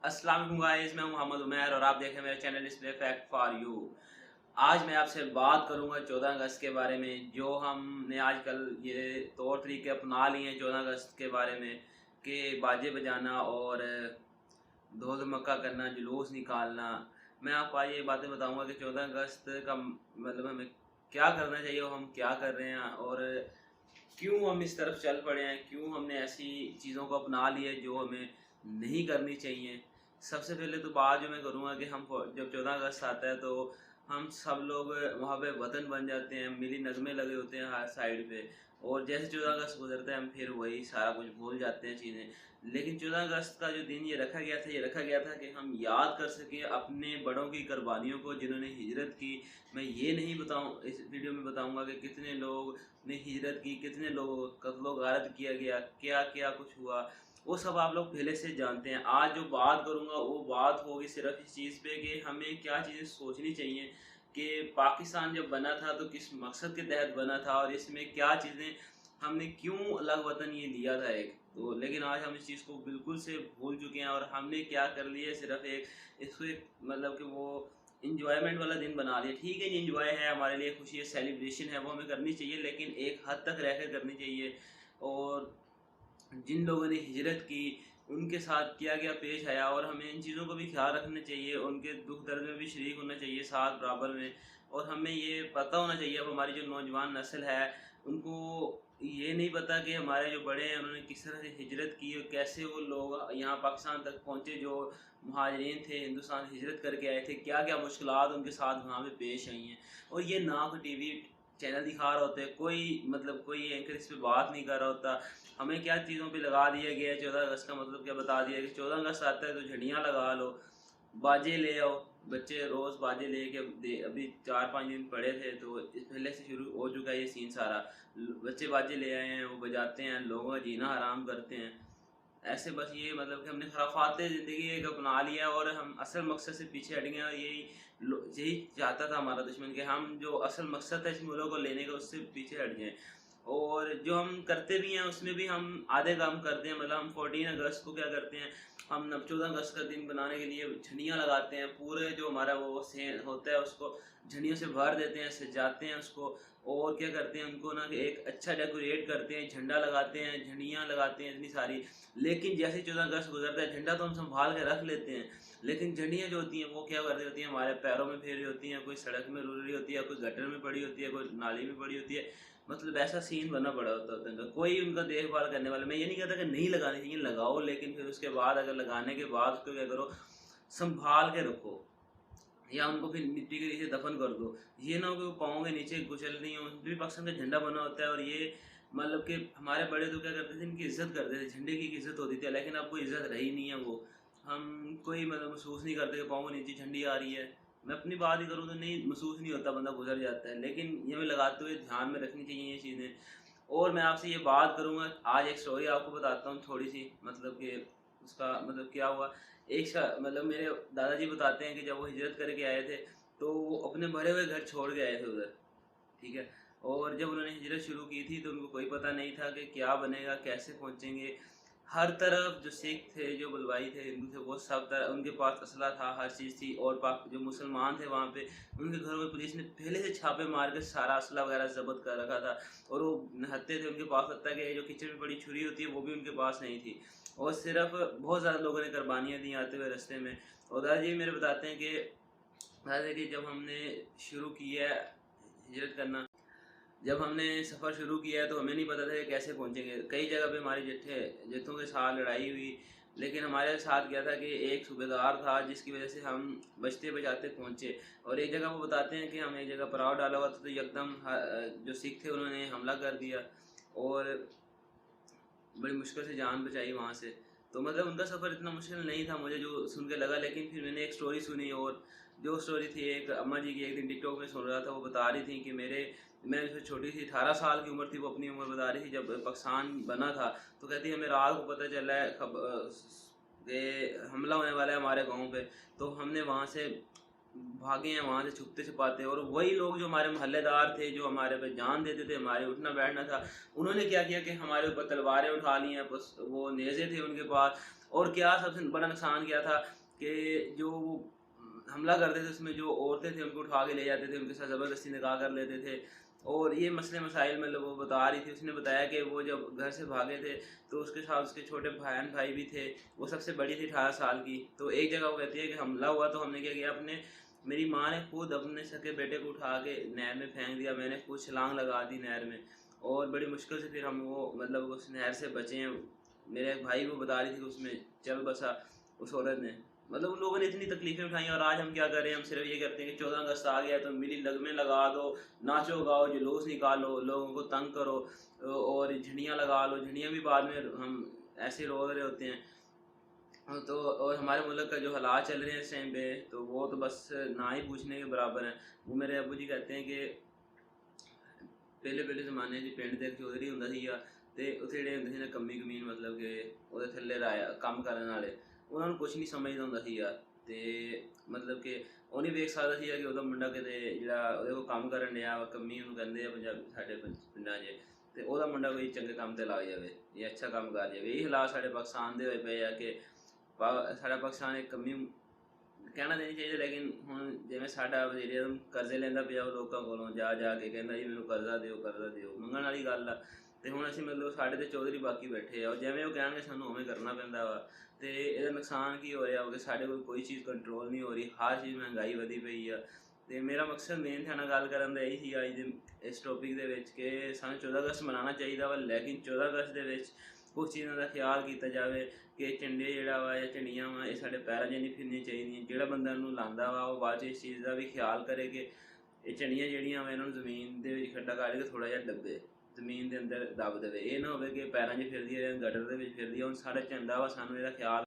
अस्सलाम वालेकुम गाइस, मैं मोहम्मद उमैर और आप देख रहे हैं मेरा channel display fact for you. आज मैं आपसे बात करूंगा 14 अगस्त के बारे में। जो हमने आजकल ये तौर तरीके अपना लिए हैं 14 अगस्त के बारे में कि बाजे बजाना और ढोल धमक्का करना, जुलूस निकालना। मैं आपको आज ये बातें बताऊंगा कि 14 अगस्त का मतलब हमें क्या करना चाहिए और हम क्या कर रहे हैं और क्यों हम इस तरफ चल पड़े हैं, क्यों हमने ऐसी चीज़ों को अपना लिए जो हमें नहीं करनी चाहिए। सबसे पहले तो बात जो मैं करूँगा कि हम जब 14 अगस्त आता है तो हम सब लोग वहाँ पे वतन बन जाते हैं, मिली नगमे लगे होते हैं हर साइड पे। और जैसे 14 अगस्त गुजरता है हम फिर वही सारा कुछ भूल जाते हैं चीज़ें। लेकिन 14 अगस्त का जो दिन ये रखा गया था कि हम याद कर सकें अपने बड़ों की कुर्बानियों को जिन्होंने हिजरत की। मैं ये नहीं बताऊँ, इस वीडियो में बताऊँगा कि कितने लोग ने हिजरत की, कितने लोगों को कत्लो गारत किया गया, क्या क्या कुछ हुआ, वो सब आप लोग पहले से जानते हैं। आज जो बात करूँगा वो बात होगी सिर्फ इस चीज़ पे कि हमें क्या चीज़ें सोचनी चाहिए कि पाकिस्तान जब बना था तो किस मकसद के तहत बना था और इसमें क्या चीज़ें हमने क्यों अलग वतन ये लिया था एक तो। लेकिन आज हम इस चीज़ को बिल्कुल से भूल चुके हैं और हमने क्या कर लिया है, सिर्फ एक इसको एक मतलब कि वो इंजॉयमेंट वाला दिन बना दिया। ठीक है, ये इंजॉय है, हमारे लिए खुशी है, सेलिब्रेशन है, वो हमें करनी चाहिए, लेकिन एक हद तक रह कर करनी चाहिए। और जिन लोगों ने हिजरत की उनके साथ किया गया पेश आया और हमें इन चीज़ों को भी ख्याल रखना चाहिए, उनके दुख दर्द में भी शरीक होना चाहिए साथ बराबर में। और हमें ये पता होना चाहिए, अब हमारी जो नौजवान नस्ल है उनको ये नहीं पता कि हमारे जो बड़े हैं उन्होंने किस तरह से हिजरत की और कैसे वो लोग यहाँ पाकिस्तान तक पहुँचे। जो महाजरीन थे हिंदुस्तान हिजरत करके आए थे, क्या क्या मुश्किलात उनके साथ वहाँ पे पेश आई हैं। और ये ना कोई टीवी चैनल दिखा रहा होता है, कोई मतलब कोई एंकर इस पर बात नहीं कर रहा होता। हमें क्या चीज़ों पे लगा दिया गया है। 14 अगस्त का मतलब क्या बता दिया कि 14 अगस्त आता है तो झंडियाँ लगा लो, बाजे ले आओ। बच्चे रोज़ बाजे ले के अभी 4-5 दिन पड़े थे तो इस पहले से शुरू हो चुका है ये सीन सारा। बच्चे बाजे ले आए हैं, वो बजाते हैं, लोगों का जीना हराम करते हैं। ऐसे बस ये मतलब कि हमने खराफाते ज़िंदगी एक अपना लिया और हम असल मकसद से पीछे हट गए। और यही चाहता था हमारा दुश्मन कि हम जो असल मकसद है इस मुल्क को लेने का उससे पीछे हट जाएँ। और जो हम करते भी हैं उसमें भी हम आधे काम करते हैं। मतलब हम 14 अगस्त को क्या करते हैं, हम 14 अगस्त का दिन बनाने के लिए झंडियाँ लगाते हैं, पूरे जो हमारा वो सेन होता है उसको झंडियों से भर देते हैं, सजाते हैं उसको। और क्या करते हैं उनको ना कि एक अच्छा डेकोरेट करते हैं, झंडा लगाते हैं, झंडियाँ लगाते हैं इतनी सारी। लेकिन जैसे 14 अगस्त गुजरता है झंडा तो हम संभाल के रख लेते हैं, लेकिन झंडियाँ जो होती हैं वो क्या कर रही होती हैं, हमारे पैरों में फेर रही होती हैं, कोई सड़क में रुल रही होती है, कोई गटर में पड़ी होती है, कोई नाली में पड़ी होती है। मतलब ऐसा सीन बना पड़ा होता है, कोई उनका देखभाल करने वाला। मैं ये नहीं कहता कि नहीं लगानी चाहिए, लगाओ, लेकिन फिर उसके बाद अगर लगाने के बाद उसको क्या करो, संभाल के रखो या उनको फिर मिट्टी के नीचे दफन कर दो। ये ना हो कि वो पाँव के नीचे कुचल रही हो। भी पाकिस्तान का झंडा बना होता है और ये मतलब कि हमारे बड़े तो क्या करते थे, इनकी इज्जत करते थे, झंडे की इज्जत होती थी। लेकिन अब कोई इज्जत रही नहीं है, वो हम कोई मतलब महसूस नहीं करते कि पाँव के नीचे झंडी आ रही है। मैं अपनी बात ही करूँ तो नहीं महसूस नहीं होता, बंदा गुजर जाता है। लेकिन ये मैं लगाते हुए ध्यान में रखनी चाहिए ये चीज़ें। और मैं आपसे ये बात करूँगा, आज एक स्टोरी आपको बताता हूँ थोड़ी सी, मतलब कि उसका मतलब क्या हुआ। मतलब मेरे दादाजी बताते हैं कि जब वो हिजरत करके आए थे तो वो अपने भरे हुए घर छोड़ के आए थे उधर, ठीक है। और जब उन्होंने हिजरत शुरू की थी तो उनको कोई पता नहीं था कि क्या बनेगा, कैसे पहुंचेंगे। हर तरफ जो सिख थे, जो बलवाई थे, हिंदू थे, वो सब तरह उनके पास असला था, हर चीज़ थी। और पाक जो मुसलमान थे वहाँ पे उनके घरों में पुलिस ने पहले से छापे मार के सारा असला वगैरह जब्त कर रखा था। और वो हत्ते थे उनके पास, हत्या के जो किचन में बड़ी छुरी होती है वो भी उनके पास नहीं थी। और सिर्फ बहुत ज़्यादा लोगों ने कुर्बानियाँ दी आते हुए रास्ते में। और दादाजी मेरे बताते हैं कि दादाजी जब हमने शुरू किया है हिजरत करना, जब हमने सफ़र शुरू किया है तो हमें नहीं पता था कि कैसे पहुंचेंगे। कई जगह पे हमारे जत्थों के साथ लड़ाई हुई, लेकिन हमारे साथ क्या था कि एक सूबेदार था जिसकी वजह से हम बचते बचाते पहुंचे। और एक जगह वो बताते हैं कि हम एक जगह पड़ाव डाला हुआ था तो एकदम जो सिख थे उन्होंने हमला कर दिया और बड़ी मुश्किल से जान बचाई वहाँ से। तो मतलब उनका सफ़र इतना मुश्किल नहीं था मुझे जो सुन के लगा। लेकिन फिर मैंने एक स्टोरी सुनी, और जो स्टोरी थी एक अम्मा जी की, एक दिन टिकटॉक में सुन रहा था, वो बता रही थी कि मैं उसमें छोटी थी, 18 साल की उम्र थी, वो अपनी उम्र बता रही थी जब पाकिस्तान बना था। तो कहती है हमें रात को पता चला है कि हमला होने वाला है हमारे गाँव पे। तो हमने वहाँ से भागे हैं, वहाँ से छुपते छुपाते। और वही लोग जो हमारे मोहल्लेदार थे, जो हमारे पे जान देते थे, हमारे उठना बैठना था, उन्होंने क्या किया कि हमारे ऊपर तलवारें उठा ली हैं, बस वो नेज़े थे उनके पास। और क्या सबसे बड़ा नुकसान क्या था कि जो वो हमला करते थे उसमें जो औरतें थी उनको उठा के ले जाते थे, उनके साथ ज़बरदस्ती निकाह कर लेते थे। और ये मसले मसाइल मतलब वो बता रही थी, उसने बताया कि वो जब घर से भागे थे तो उसके साथ उसके छोटे बहन भाई भी थे, वो सबसे बड़ी थी 18 साल की। तो एक जगह वो कहती है कि हमला हुआ तो हमने क्या किया, अपने मेरी माँ ने खुद अपने सके बेटे को उठा के नहर में फेंक दिया, मैंने खुद छलांग लगा दी नहर में, और बड़ी मुश्किल से फिर हम वो मतलब उस नहर से बचे हैं। मेरे एक भाई वो बता रही थी कि उसमें चल बसा उस औरत ने। मतलब उन लोगों ने इतनी तकलीफें उठाई, और आज हम क्या कर रहे हैं, हम सिर्फ ये करते हैं कि 14 अगस्त आ गया तो मिली लगमे लगा दो, नाचो गाओ, जुलूस निकालो, लोगों को तंग करो, और झंडियाँ लगा लो। झंडियाँ भी बाद में हम ऐसे रो रहे होते हैं। तो और हमारे मुल्क का जो हालात चल रहे हैं इस टाइम पे, तो वो तो बस ना ही पूछने के बराबर हैं। वो मेरे अबू जी कहते हैं कि पहले ज़माने च पिंड दे चौधरी हुंदा सीगा ते उत्थे जिहड़े हुंदे सी ना कम्मी कमीन, मतलब कि ਉਹਦੇ ਥੱਲੇ ਰਾਇਆ ਕੰਮ ਕਰਨ ਵਾਲੇ, ਉਹਨਾਂ ਨੂੰ ਕੁਝ ਨਹੀਂ ਸਮਝਦਾ ਹੁੰਦਾ ਸੀਗਾ। ਤੇ ਮਤਲਬ ਕਿ ਉਹ ਨਹੀਂ ਵੇਖ ਸਕਦਾ ਸੀਗਾ ਕਿ ਉਹਦਾ ਮੁੰਡਾ ਕਿਤੇ ਜਿਹੜਾ ਉਹਦੇ ਕੋਲ ਕੰਮ ਕਰਨ ਡਿਆ ਵਾ, ਕੰਮੀ ਉਹਨੂੰ ਕਹਿੰਦੇ ਆ ਪੰਜਾਬ ਸਾਡੇ ਪਿੰਡਾਂ 'ਚ, ਤੇ ਉਹਦਾ ਮੁੰਡਾ ਕੋਈ ਚੰਗੇ ਕੰਮ ਤੇ ਲੱਗ ਜਾਵੇ ਜਾਂ ਅੱਛਾ ਕੰਮ ਕਰ ਜਾਵੇ। ਇਹ ਹਾਲਾਤ ਸਾਡੇ ਪਾਕਿਸਤਾਨ ਦੇ ਹੋਏ ਪਏ ਆ ਕਿ ਸਾਡਾ ਪਾਕਿਸਤਾਨ ਇੱਕ ਕਮੀ ਕਹਿਣਾ ਤਾਂ ਨਹੀਂ ਚਾਹੀਦਾ, ਲੇਕਿਨ ਹੁਣ ਜਿਵੇਂ ਸਾਡਾ ਵਜ਼ੀਰ ਆਜ਼ਮ ਕਰਜ਼ੇ ਲੈਂਦਾ ਪਿਆ ਉਹ ਲੋਕਾਂ ਕੋਲੋਂ ਜਾ ਜਾ ਕੇ ਕਹਿੰਦਾ ਜੀ ਮੈਨੂੰ ਕਰਜ਼ਾ ਦਿਓ, ਮੰਗਣ ਵਾਲੀ ਗੱਲ ਆ। ਤੇ ਹੁਣ ਅਸੀਂ ਮਤਲਬ ਸਾਡੇ ਤੇ ਚੌਧਰੀ ਬਾਕੀ ਬੈਠੇ ਆ, ਉਹ ਜਿਵੇਂ ਉਹ ਕਹਿਣਗੇ ਸਾਨੂੰ ਉਵੇਂ ਕਰਨਾ ਪੈਂਦਾ ਵਾ। ਤੇ ਇਹਦਾ ਨੁਕਸਾਨ ਕੀ ਹੋ ਰਿਹਾ ਵਾ ਕਿ ਸਾਡੇ ਕੋਲ ਕੋਈ ਚੀਜ਼ ਕੰਟਰੋਲ ਨਹੀਂ ਹੋ ਰਹੀ, ਹਰ ਚੀਜ਼ ਮਹਿੰਗਾਈ ਵਧੀ ਪਈ ਆ। ਤੇ ਮੇਰਾ ਮਕਸਦ ਮੇਨ ਤੁਹਾਡੇ ਨਾਲ ਗੱਲ ਕਰਨ ਦਾ ਇਹੀ ਸੀ ਅੱਜ ਦੇ ਇਸ ਟੌਪਿਕ ਦੇ ਵਿੱਚ ਕਿ ਸਾਨੂੰ 14 ਅਗਸਤ ਮਨਾਉਣਾ ਚਾਹੀਦਾ ਵਾ, ਲੇਕਿਨ 14 ਅਗਸਤ ਦੇ ਵਿੱਚ ਕੁਛ ਚੀਜ਼ਾਂ ਦਾ ਖਿਆਲ ਕੀਤਾ ਜਾਵੇ ਕਿ ਝੰਡੇ ਜਿਹੜਾ ਵਾ ਜਾਂ ਝੰਡੀਆਂ ਵਾ ਇਹ ਸਾਡੇ ਪੈਰਾਂ 'ਚ ਨਹੀਂ ਫਿਰਨੀਆਂ ਚਾਹੀਦੀਆਂ। ਜਿਹੜਾ ਬੰਦਾ ਇਹਨੂੰ ਲਾਉਂਦਾ ਵਾ ਉਹ ਬਾਅਦ 'ਚ ਇਸ ਚੀਜ਼ ਦਾ ਵੀ ਖਿਆਲ ਕਰੇ ਕਿ ਇਹ ਝੰਡੀਆਂ ਜਿਹੜੀਆਂ ਵਾ ਇਹਨਾਂ ਨੂੰ ਜ਼ਮੀਨ ਦੇ ਵਿੱਚ ਖੱਡਾ ਕੱਢ ਕੇ ਥੋੜ੍ਹਾ ਜਿਹਾ ਦੱਬੇ, ਜ਼ਮੀਨ ਦੇ ਅੰਦਰ ਦੱਬ ਦੇਵੇ। ਇਹ ਨਾ ਹੋਵੇ ਕਿ ਪੈਰਾਂ 'ਚ ਫਿਰਦੀ ਹੈ ਜਾਂ ਗਟਰ ਦੇ ਵਿੱਚ ਫਿਰਦੀ ਹੈ। ਹੁਣ ਸਾਡਾ ਝੰਡਾ ਵਾ, ਸਾਨੂੰ ਇਹਦਾ ਖਿਆਲ